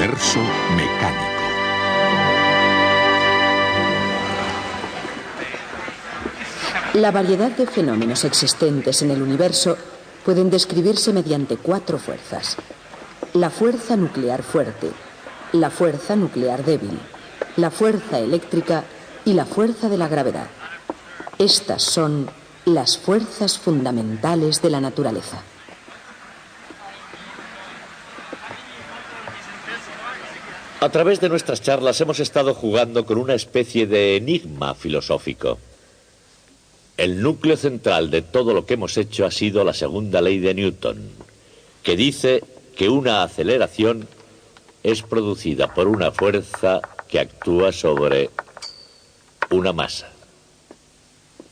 Universo mecánico. La variedad de fenómenos existentes en el universo pueden describirse mediante 4 fuerzas. La fuerza nuclear fuerte, la fuerza nuclear débil, la fuerza eléctrica y la fuerza de la gravedad. Estas son las fuerzas fundamentales de la naturaleza. A través de nuestras charlas hemos estado jugando con una especie de enigma filosófico. El núcleo central de todo lo que hemos hecho ha sido la segunda ley de Newton, que dice que una aceleración es producida por una fuerza que actúa sobre una masa.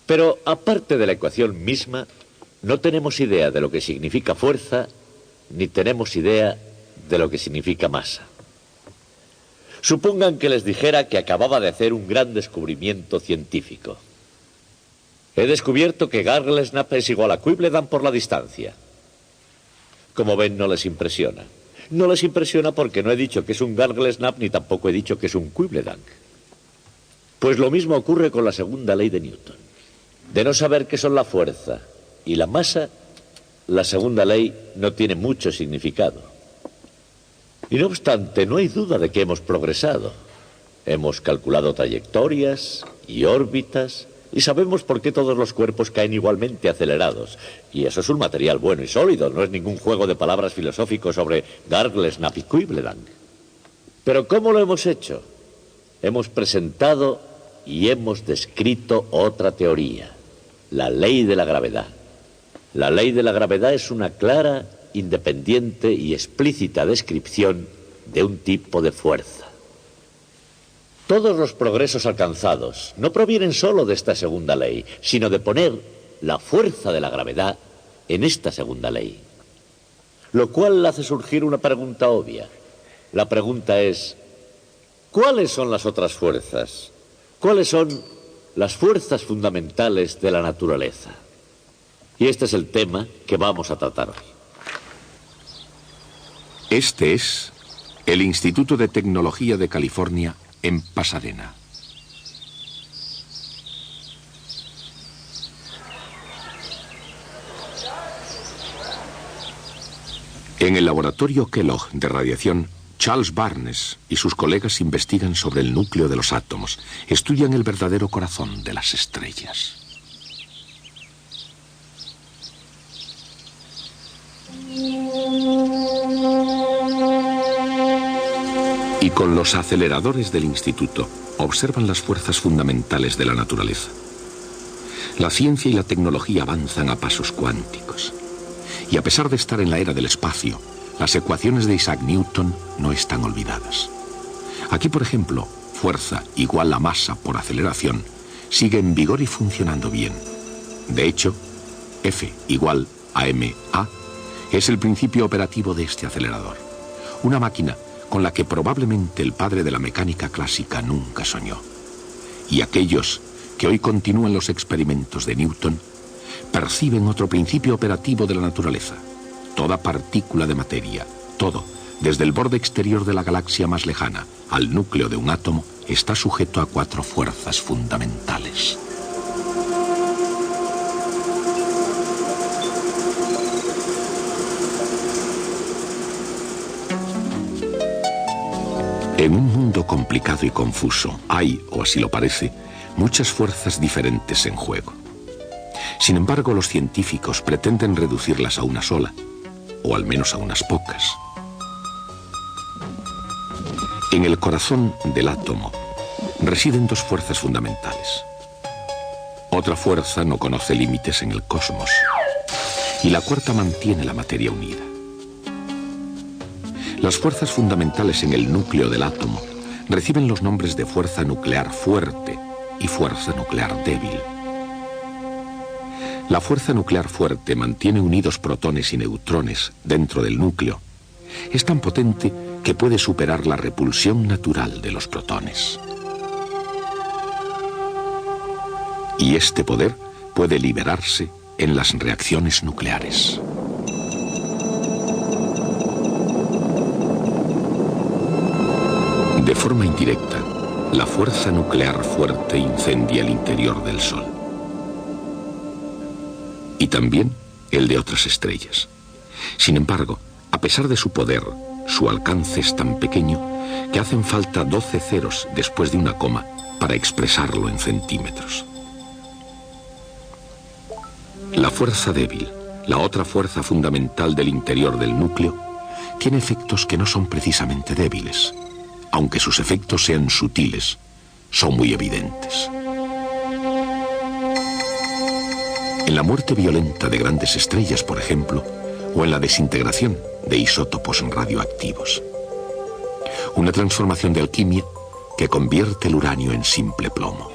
Pero aparte de la ecuación misma, no tenemos idea de lo que significa fuerza, ni tenemos idea de lo que significa masa. Supongan que les dijera que acababa de hacer un gran descubrimiento científico. He descubierto que Gargle-Snap es igual a Quibledan por la distancia. Como ven, no les impresiona. No les impresiona porque no he dicho que es un Gargle-Snap ni tampoco he dicho que es un Quibledan. Pues lo mismo ocurre con la segunda ley de Newton. De no saber qué son la fuerza y la masa, la segunda ley no tiene mucho significado. Y no obstante, no hay duda de que hemos progresado. Hemos calculado trayectorias y órbitas y sabemos por qué todos los cuerpos caen igualmente acelerados. Y eso es un material bueno y sólido, no es ningún juego de palabras filosófico sobre Gargle-Snap y Quibledan. Pero ¿cómo lo hemos hecho? Hemos presentado y hemos descrito otra teoría, la ley de la gravedad. La ley de la gravedad es una clara, independiente y explícita descripción de un tipo de fuerza. Todos los progresos alcanzados no provienen solo de esta segunda ley, sino de poner la fuerza de la gravedad en esta segunda ley. Lo cual hace surgir una pregunta obvia. La pregunta es, ¿cuáles son las otras fuerzas? ¿Cuáles son las fuerzas fundamentales de la naturaleza? Y este es el tema que vamos a tratar hoy. Este es el Instituto de Tecnología de California en Pasadena. En el laboratorio Kellogg de radiación, Charles Barnes y sus colegas investigan sobre el núcleo de los átomos, estudian el verdadero corazón de las estrellas. Y con los aceleradores del instituto observan las fuerzas fundamentales de la naturaleza. La ciencia y la tecnología avanzan a pasos cuánticos. Y a pesar de estar en la era del espacio, las ecuaciones de Isaac Newton no están olvidadas. Aquí, por ejemplo, fuerza igual a masa por aceleración sigue en vigor y funcionando bien. De hecho, F igual a ma es el principio operativo de este acelerador. Una máquina con la que probablemente el padre de la mecánica clásica nunca soñó. Y aquellos que hoy continúan los experimentos de Newton perciben otro principio operativo de la naturaleza. Toda partícula de materia, todo, desde el borde exterior de la galaxia más lejana al núcleo de un átomo, está sujeto a 4 fuerzas fundamentales. En un mundo complicado y confuso, hay, o así lo parece, muchas fuerzas diferentes en juego. Sin embargo, los científicos pretenden reducirlas a una sola, o al menos a unas pocas. En el corazón del átomo residen 2 fuerzas fundamentales. Otra fuerza no conoce límites en el cosmos, y la cuarta mantiene la materia unida. Las fuerzas fundamentales en el núcleo del átomo reciben los nombres de fuerza nuclear fuerte y fuerza nuclear débil. La fuerza nuclear fuerte mantiene unidos protones y neutrones dentro del núcleo. Es tan potente que puede superar la repulsión natural de los protones. Y este poder puede liberarse en las reacciones nucleares. De forma indirecta, la fuerza nuclear fuerte incendia el interior del Sol. Y también el de otras estrellas. Sin embargo, a pesar de su poder, su alcance es tan pequeño que hacen falta 12 ceros después de una coma para expresarlo en centímetros. La fuerza débil, la otra fuerza fundamental del interior del núcleo, tiene efectos que no son precisamente débiles. Aunque sus efectos sean sutiles, son muy evidentes. En la muerte violenta de grandes estrellas, por ejemplo, o en la desintegración de isótopos radioactivos. Una transformación de alquimia que convierte el uranio en simple plomo.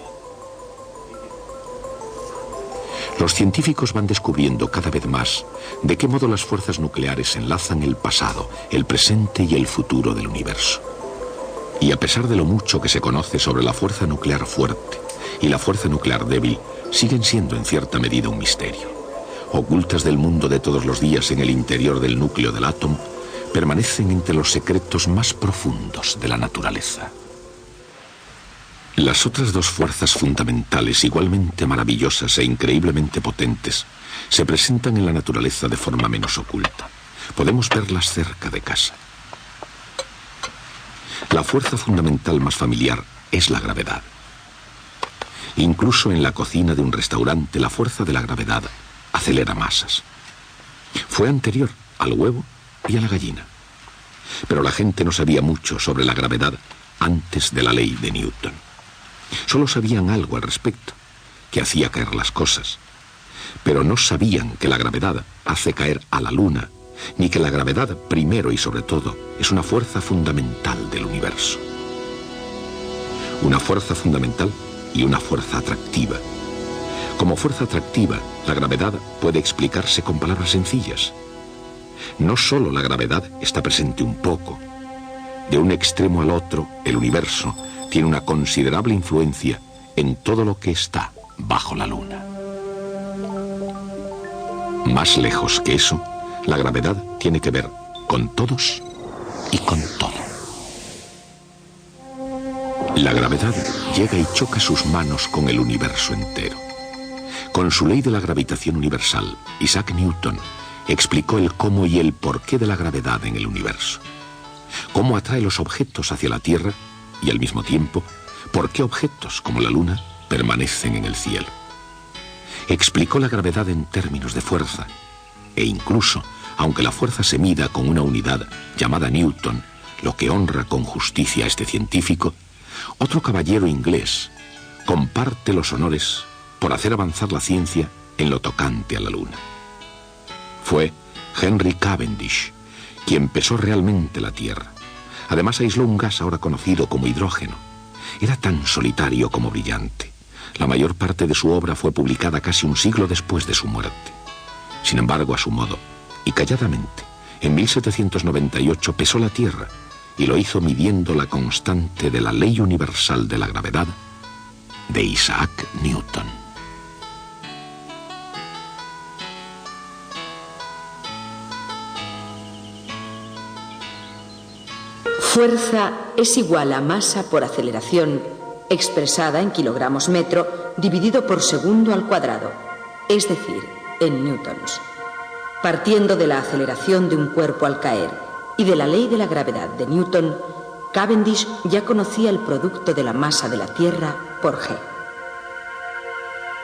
Los científicos van descubriendo cada vez más de qué modo las fuerzas nucleares enlazan el pasado, el presente y el futuro del universo. Y a pesar de lo mucho que se conoce sobre la fuerza nuclear fuerte y la fuerza nuclear débil, siguen siendo en cierta medida un misterio. Ocultas del mundo de todos los días en el interior del núcleo del átomo, permanecen entre los secretos más profundos de la naturaleza. Las otras dos fuerzas fundamentales, igualmente maravillosas e increíblemente potentes, se presentan en la naturaleza de forma menos oculta. Podemos verlas cerca de casa. La fuerza fundamental más familiar es la gravedad. Incluso en la cocina de un restaurante, la fuerza de la gravedad acelera masas. Fue anterior al huevo y a la gallina. Pero la gente no sabía mucho sobre la gravedad antes de la ley de Newton. Solo sabían algo al respecto, que hacía caer las cosas. Pero no sabían que la gravedad hace caer a la luna, ni que la gravedad, primero y sobre todo, es una fuerza fundamental del universo. Una fuerza fundamental y una fuerza atractiva. Como fuerza atractiva, la gravedad puede explicarse con palabras sencillas. No solo la gravedad está presente un poco. De un extremo al otro, el universo tiene una considerable influencia en todo lo que está bajo la luna. Más lejos que eso, la gravedad tiene que ver con todos y con todo. La gravedad llega y choca sus manos con el universo entero. Con su ley de la gravitación universal, Isaac Newton explicó el cómo y el porqué de la gravedad en el universo. Cómo atrae los objetos hacia la Tierra y al mismo tiempo, por qué objetos como la Luna permanecen en el cielo. Explicó la gravedad en términos de fuerza e incluso, aunque la fuerza se mida con una unidad llamada Newton, lo que honra con justicia a este científico, otro caballero inglés comparte los honores por hacer avanzar la ciencia en lo tocante a la Luna. Fue Henry Cavendish quien pesó realmente la Tierra. Además aisló un gas ahora conocido como hidrógeno. Era tan solitario como brillante. La mayor parte de su obra fue publicada casi un siglo después de su muerte. Sin embargo, a su modo, y calladamente, en 1798 pesó la Tierra y lo hizo midiendo la constante de la ley universal de la gravedad de Isaac Newton. Fuerza es igual a masa por aceleración, expresada en kilogramos metro, dividido por segundo al cuadrado, es decir, en newtons. Partiendo de la aceleración de un cuerpo al caer y de la ley de la gravedad de Newton, Cavendish ya conocía el producto de la masa de la Tierra por G.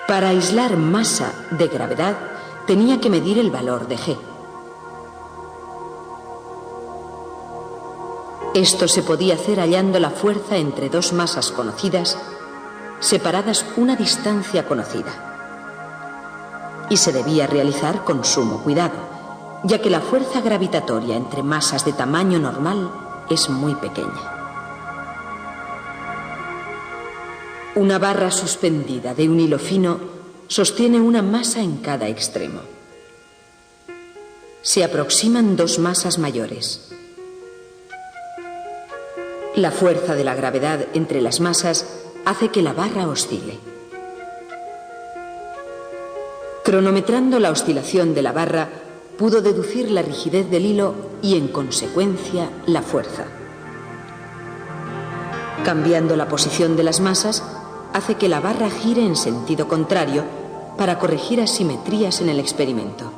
Para aislar masa de gravedad, tenía que medir el valor de G. Esto se podía hacer hallando la fuerza entre dos masas conocidas, separadas una distancia conocida. Y se debía realizar con sumo cuidado, ya que la fuerza gravitatoria entre masas de tamaño normal es muy pequeña. Una barra suspendida de un hilo fino sostiene una masa en cada extremo. Se aproximan dos masas mayores. La fuerza de la gravedad entre las masas hace que la barra oscile. Cronometrando la oscilación de la barra, pudo deducir la rigidez del hilo y, en consecuencia, la fuerza. Cambiando la posición de las masas, hace que la barra gire en sentido contrario para corregir asimetrías en el experimento.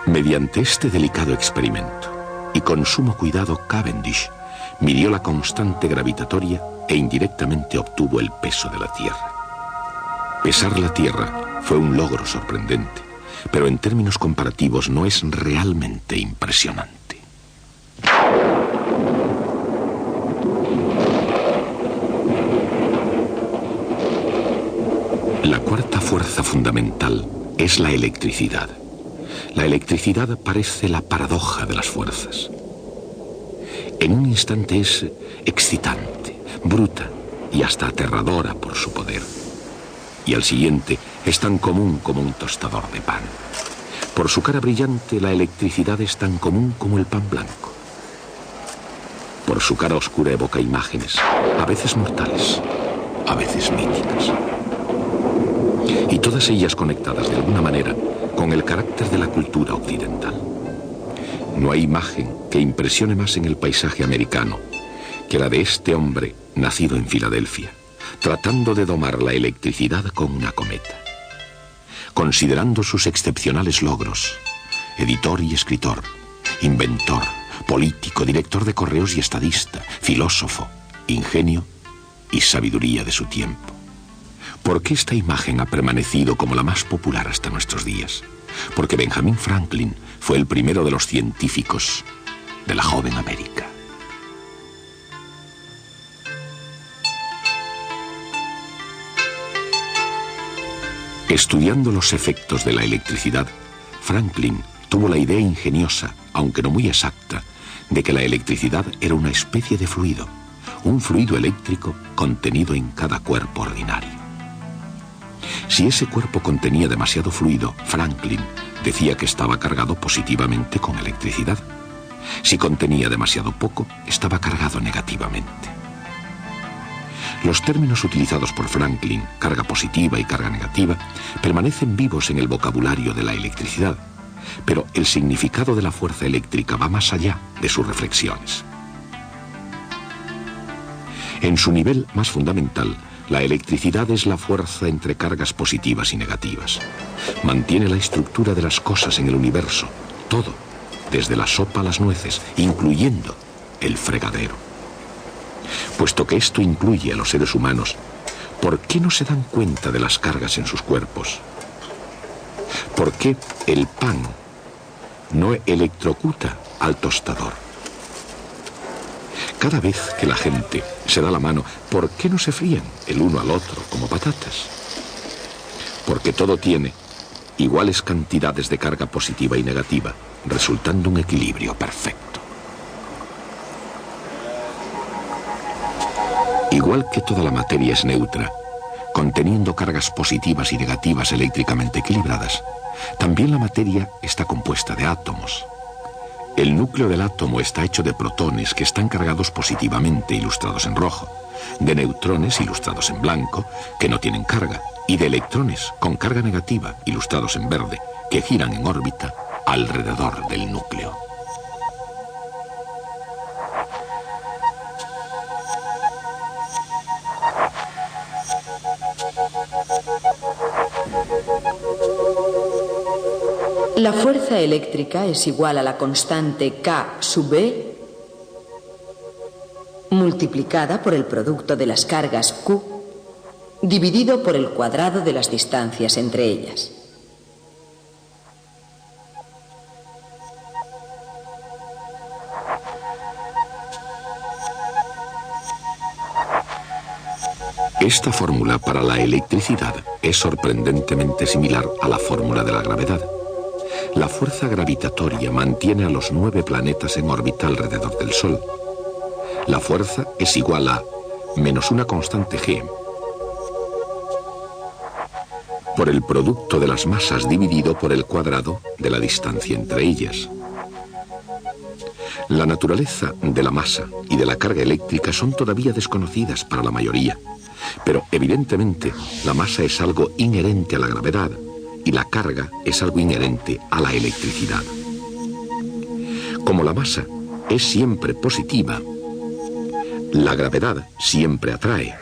Mediante este delicado experimento, y con sumo cuidado, Cavendish midió la constante gravitatoria e indirectamente obtuvo el peso de la Tierra. Pesar la Tierra fue un logro sorprendente, pero en términos comparativos no es realmente impresionante. La cuarta fuerza fundamental es la electricidad. La electricidad parece la paradoja de las fuerzas. En un instante es excitante, bruta y hasta aterradora por su poder. Y al siguiente es tan común como un tostador de pan. Por su cara brillante, la electricidad es tan común como el pan blanco. Por su cara oscura evoca imágenes, a veces mortales, a veces míticas. Y todas ellas conectadas de alguna manera con el carácter de la cultura occidental. No hay imagen que impresione más en el paisaje americano que la de este hombre nacido en Filadelfia, tratando de domar la electricidad con una cometa. Considerando sus excepcionales logros, editor y escritor, inventor, político, director de correos y estadista, filósofo, ingenio y sabiduría de su tiempo. ¿Por qué esta imagen ha permanecido como la más popular hasta nuestros días? Porque Benjamin Franklin fue el primero de los científicos de la joven América. Estudiando los efectos de la electricidad, Franklin tuvo la idea ingeniosa, aunque no muy exacta, de que la electricidad era una especie de fluido, un fluido eléctrico contenido en cada cuerpo ordinario. Si ese cuerpo contenía demasiado fluido, Franklin decía que estaba cargado positivamente con electricidad. Si contenía demasiado poco, estaba cargado negativamente. Los términos utilizados por Franklin, carga positiva y carga negativa, permanecen vivos en el vocabulario de la electricidad, pero el significado de la fuerza eléctrica va más allá de sus reflexiones. En su nivel más fundamental, la electricidad es la fuerza entre cargas positivas y negativas. Mantiene la estructura de las cosas en el universo, todo, desde la sopa a las nueces, incluyendo el fregadero. Puesto que esto incluye a los seres humanos, ¿por qué no se dan cuenta de las cargas en sus cuerpos? ¿Por qué el pan no electrocuta al tostador? Cada vez que la gente se da la mano, ¿por qué no se fríen el uno al otro como patatas? Porque todo tiene iguales cantidades de carga positiva y negativa, resultando un equilibrio perfecto. Igual que toda la materia es neutra, conteniendo cargas positivas y negativas eléctricamente equilibradas, también la materia está compuesta de átomos. El núcleo del átomo está hecho de protones que están cargados positivamente, ilustrados en rojo, de neutrones, ilustrados en blanco, que no tienen carga, y de electrones con carga negativa, ilustrados en verde, que giran en órbita alrededor del núcleo. La fuerza eléctrica es igual a la constante K sub E multiplicada por el producto de las cargas Q dividido por el cuadrado de las distancias entre ellas. Esta fórmula para la electricidad es sorprendentemente similar a la fórmula de la gravedad. La fuerza gravitatoria mantiene a los 9 planetas en órbita alrededor del Sol. La fuerza es igual a menos una constante G por el producto de las masas dividido por el cuadrado de la distancia entre ellas. La naturaleza de la masa y de la carga eléctrica son todavía desconocidas para la mayoría, pero evidentemente la masa es algo inherente a la gravedad y la carga es algo inherente a la electricidad. Como la masa es siempre positiva, la gravedad siempre atrae.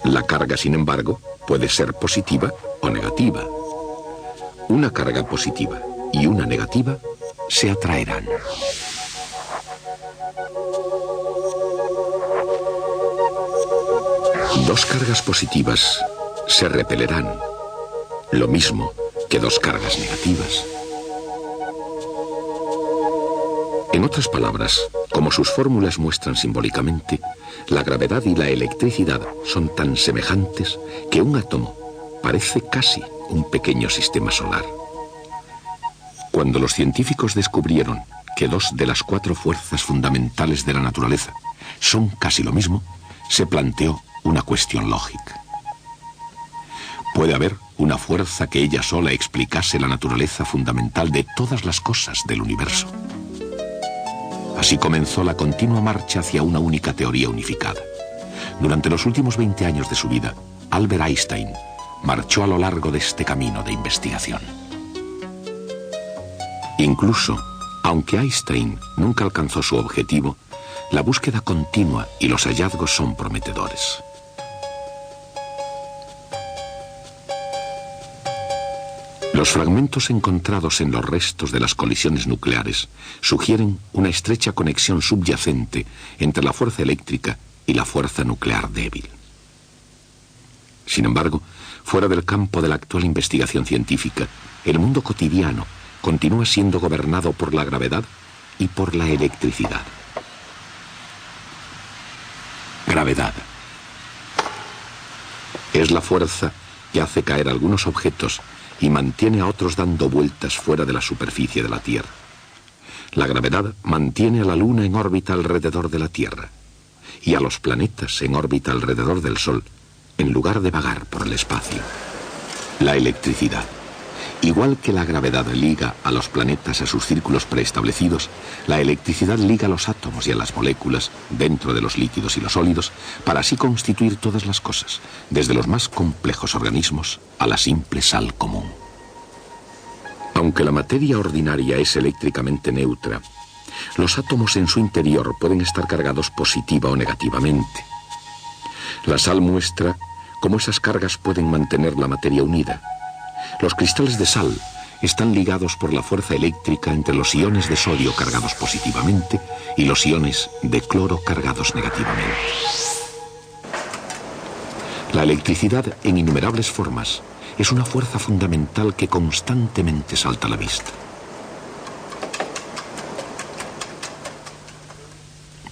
La carga, sin embargo, puede ser positiva o negativa. Una carga positiva y una negativa se atraerán. Dos cargas positivas se repelerán, lo mismo que dos cargas negativas. En otras palabras, como sus fórmulas muestran simbólicamente, la gravedad y la electricidad son tan semejantes que un átomo parece casi un pequeño sistema solar. Cuando los científicos descubrieron que dos de las cuatro fuerzas fundamentales de la naturaleza son casi lo mismo, se planteó una cuestión lógica. ¿Puede haber una fuerza que ella sola explicase la naturaleza fundamental de todas las cosas del universo? Así comenzó la continua marcha hacia una única teoría unificada. Durante los últimos 20 años de su vida, Albert Einstein marchó a lo largo de este camino de investigación. Incluso, aunque Einstein nunca alcanzó su objetivo, la búsqueda continua y los hallazgos son prometedores. Los fragmentos encontrados en los restos de las colisiones nucleares sugieren una estrecha conexión subyacente entre la fuerza eléctrica y la fuerza nuclear débil. Sin embargo, fuera del campo de la actual investigación científica, el mundo cotidiano continúa siendo gobernado por la gravedad y por la electricidad. Gravedad. Es la fuerza que hace caer algunos objetos y mantiene a otros dando vueltas fuera de la superficie de la Tierra. La gravedad mantiene a la Luna en órbita alrededor de la Tierra y a los planetas en órbita alrededor del Sol, en lugar de vagar por el espacio. La electricidad. Igual que la gravedad liga a los planetas a sus círculos preestablecidos, la electricidad liga a los átomos y a las moléculas dentro de los líquidos y los sólidos para así constituir todas las cosas, desde los más complejos organismos a la simple sal común. Aunque la materia ordinaria es eléctricamente neutra, los átomos en su interior pueden estar cargados positiva o negativamente. La sal muestra cómo esas cargas pueden mantener la materia unida. Los cristales de sal están ligados por la fuerza eléctrica entre los iones de sodio cargados positivamente y los iones de cloro cargados negativamente. La electricidad, en innumerables formas, es una fuerza fundamental que constantemente salta a la vista.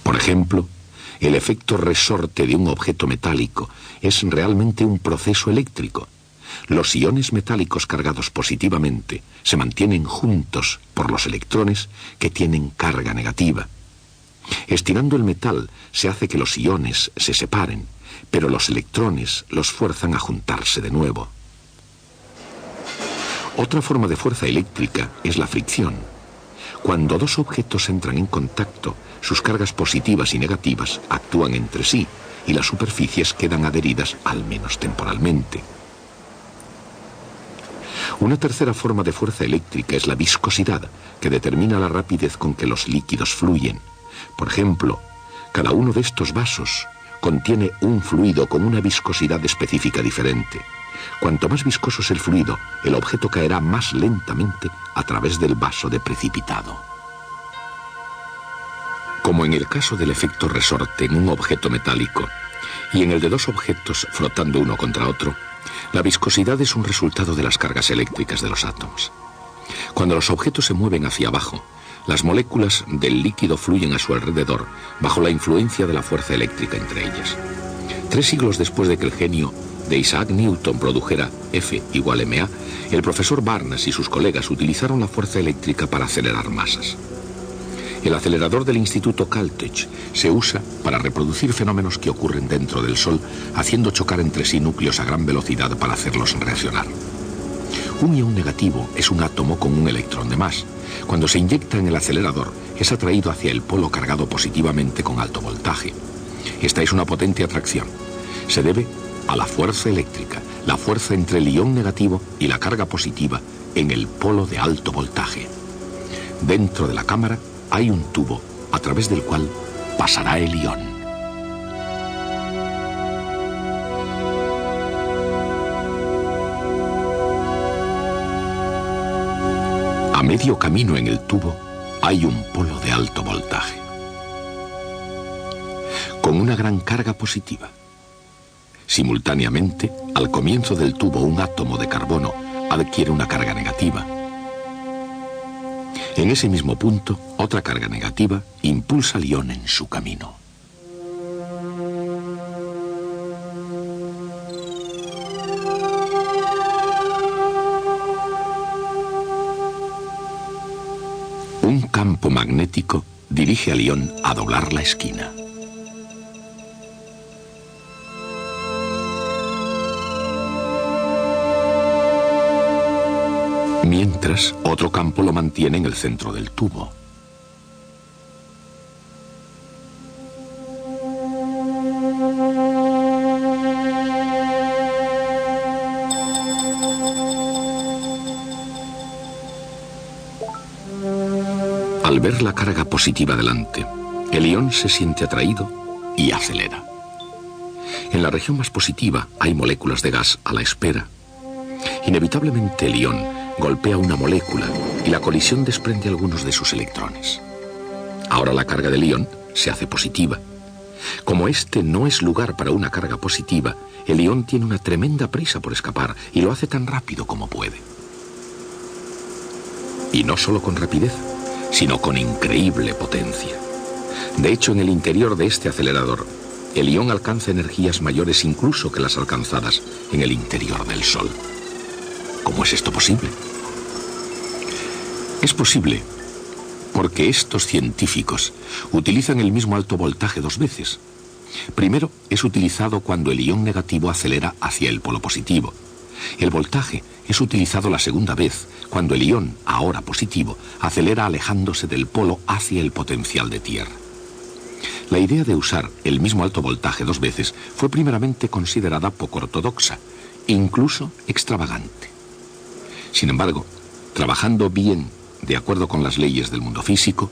Por ejemplo, el efecto resorte de un objeto metálico es realmente un proceso eléctrico. Los iones metálicos cargados positivamente se mantienen juntos por los electrones que tienen carga negativa. Estirando el metal se hace que los iones se separen, pero los electrones los fuerzan a juntarse de nuevo. Otra forma de fuerza eléctrica es la fricción. Cuando dos objetos entran en contacto, sus cargas positivas y negativas actúan entre sí y las superficies quedan adheridas, al menos temporalmente. Una tercera forma de fuerza eléctrica es la viscosidad, que determina la rapidez con que los líquidos fluyen. Por ejemplo, cada uno de estos vasos contiene un fluido con una viscosidad específica diferente. Cuanto más viscoso es el fluido, el objeto caerá más lentamente a través del vaso de precipitado. Como en el caso del efecto resorte en un objeto metálico y en el de dos objetos flotando uno contra otro, la viscosidad es un resultado de las cargas eléctricas de los átomos. Cuando los objetos se mueven hacia abajo, las moléculas del líquido fluyen a su alrededor bajo la influencia de la fuerza eléctrica entre ellas. 3 siglos después de que el genio de Isaac Newton produjera F igual ma, el profesor Barnes y sus colegas utilizaron la fuerza eléctrica para acelerar masas. El acelerador del Instituto Caltech se usa para reproducir fenómenos que ocurren dentro del Sol, haciendo chocar entre sí núcleos a gran velocidad para hacerlos reaccionar. Un ion negativo es un átomo con un electrón de más. Cuando se inyecta en el acelerador, es atraído hacia el polo cargado positivamente con alto voltaje. Esta es una potente atracción. Se debe a la fuerza eléctrica, la fuerza entre el ion negativo y la carga positiva en el polo de alto voltaje. Dentro de la cámara hay un tubo a través del cual pasará el ión. A medio camino en el tubo hay un polo de alto voltaje, con una gran carga positiva. Simultáneamente, al comienzo del tubo, un átomo de carbono adquiere una carga negativa. En ese mismo punto, otra carga negativa impulsa al ión en su camino. Un campo magnético dirige al ión a doblar la esquina. Mientras, otro campo lo mantiene en el centro del tubo. Al ver la carga positiva delante, el ión se siente atraído y acelera. En la región más positiva hay moléculas de gas a la espera. Inevitablemente el ión golpea una molécula y la colisión desprende algunos de sus electrones. Ahora la carga del ión se hace positiva. Como este no es lugar para una carga positiva, el ión tiene una tremenda prisa por escapar y lo hace tan rápido como puede. Y no solo con rapidez, sino con increíble potencia. De hecho, en el interior de este acelerador, el ión alcanza energías mayores incluso que las alcanzadas en el interior del Sol. ¿Cómo es esto posible? Es posible porque estos científicos utilizan el mismo alto voltaje dos veces. Primero, es utilizado cuando el ión negativo acelera hacia el polo positivo. El voltaje es utilizado la segunda vez cuando el ión, ahora positivo, acelera alejándose del polo hacia el potencial de tierra. La idea de usar el mismo alto voltaje dos veces fue primeramente considerada poco ortodoxa, incluso extravagante. Sin embargo, trabajando bien de acuerdo con las leyes del mundo físico,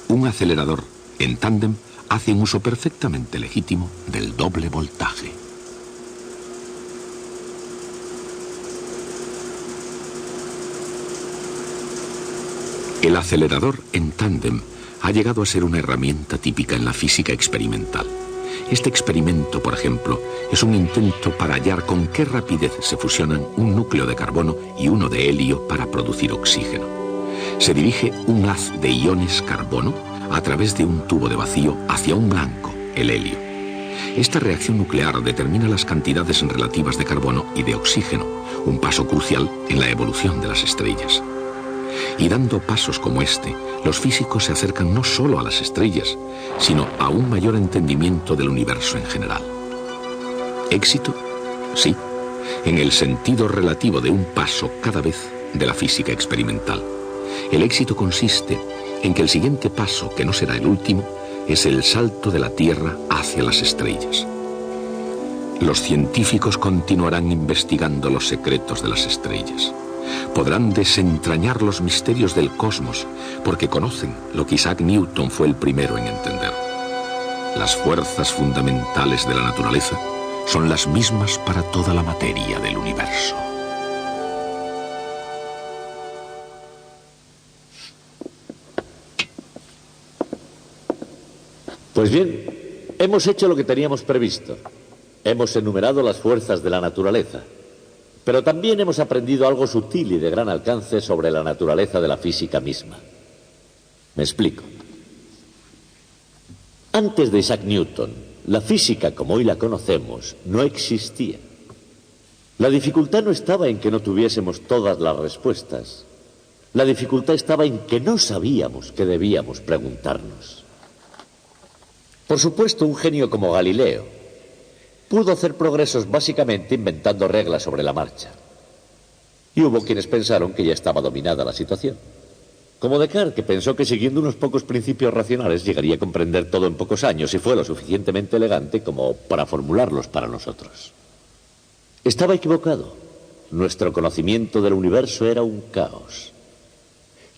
un acelerador en tándem hace un uso perfectamente legítimo del doble voltaje. El acelerador en tándem ha llegado a ser una herramienta típica en la física experimental. Este experimento, por ejemplo, es un intento para hallar con qué rapidez se fusionan un núcleo de carbono y uno de helio para producir oxígeno. Se dirige un haz de iones carbono a través de un tubo de vacío hacia un blanco, el helio. Esta reacción nuclear determina las cantidades relativas de carbono y de oxígeno, un paso crucial en la evolución de las estrellas. Y dando pasos como este, los físicos se acercan no solo a las estrellas, sino a un mayor entendimiento del universo en general. ¿Éxito? Sí, en el sentido relativo de un paso cada vez de la física experimental. El éxito consiste en que el siguiente paso, que no será el último, es el salto de la Tierra hacia las estrellas. Los científicos continuarán investigando los secretos de las estrellas. Podrán desentrañar los misterios del cosmos porque conocen lo que Isaac Newton fue el primero en entender. Las fuerzas fundamentales de la naturaleza son las mismas para toda la materia del universo. Pues bien, hemos hecho lo que teníamos previsto. Hemos enumerado las fuerzas de la naturaleza. Pero también hemos aprendido algo sutil y de gran alcance sobre la naturaleza de la física misma. Me explico. Antes de Isaac Newton, la física como hoy la conocemos no existía. La dificultad no estaba en que no tuviésemos todas las respuestas. La dificultad estaba en que no sabíamos qué debíamos preguntarnos. Por supuesto, un genio como Galileo pudo hacer progresos básicamente inventando reglas sobre la marcha. Y hubo quienes pensaron que ya estaba dominada la situación. Como Descartes, que pensó que siguiendo unos pocos principios racionales llegaría a comprender todo en pocos años y fue lo suficientemente elegante como para formularlos para nosotros. Estaba equivocado. Nuestro conocimiento del universo era un caos.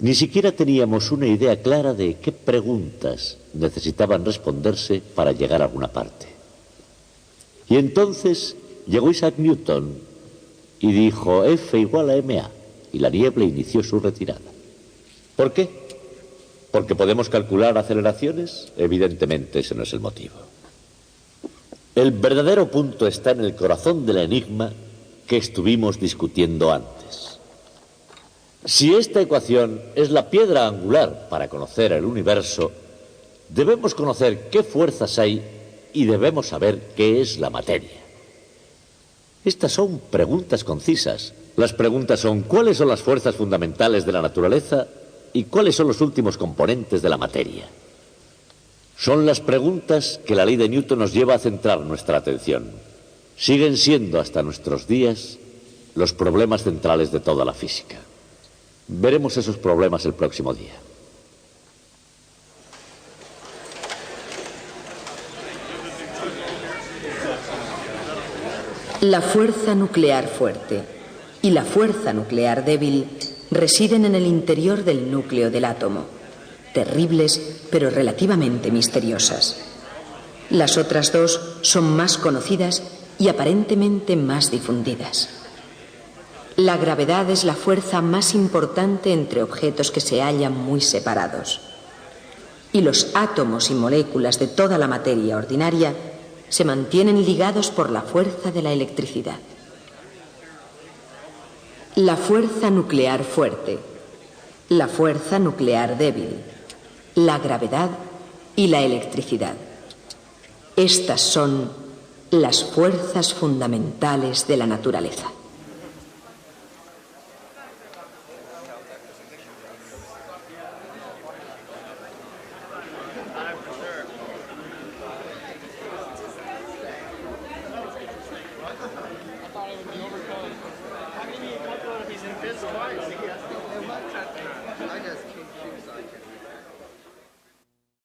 Ni siquiera teníamos una idea clara de qué preguntas necesitaban responderse para llegar a alguna parte. Y entonces llegó Isaac Newton y dijo F igual a ma, y la niebla inició su retirada. ¿Por qué? ¿Porque podemos calcular aceleraciones? Evidentemente ese no es el motivo. El verdadero punto está en el corazón del enigma que estuvimos discutiendo antes. Si esta ecuación es la piedra angular para conocer el universo, debemos conocer qué fuerzas hay y debemos saber qué es la materia. Estas son preguntas concisas. Las preguntas son ¿cuáles son las fuerzas fundamentales de la naturaleza y cuáles son los últimos componentes de la materia? Son las preguntas que la ley de Newton nos lleva a centrar nuestra atención. Siguen siendo hasta nuestros días los problemas centrales de toda la física. Veremos esos problemas el próximo día. La fuerza nuclear fuerte y la fuerza nuclear débil residen en el interior del núcleo del átomo, terribles pero relativamente misteriosas. Las otras dos son más conocidas y aparentemente más difundidas. La gravedad es la fuerza más importante entre objetos que se hallan muy separados. Y los átomos y moléculas de toda la materia ordinaria se mantienen ligados por la fuerza de la electricidad. La fuerza nuclear fuerte, la fuerza nuclear débil, la gravedad y la electricidad. Estas son las fuerzas fundamentales de la naturaleza. Twice. I just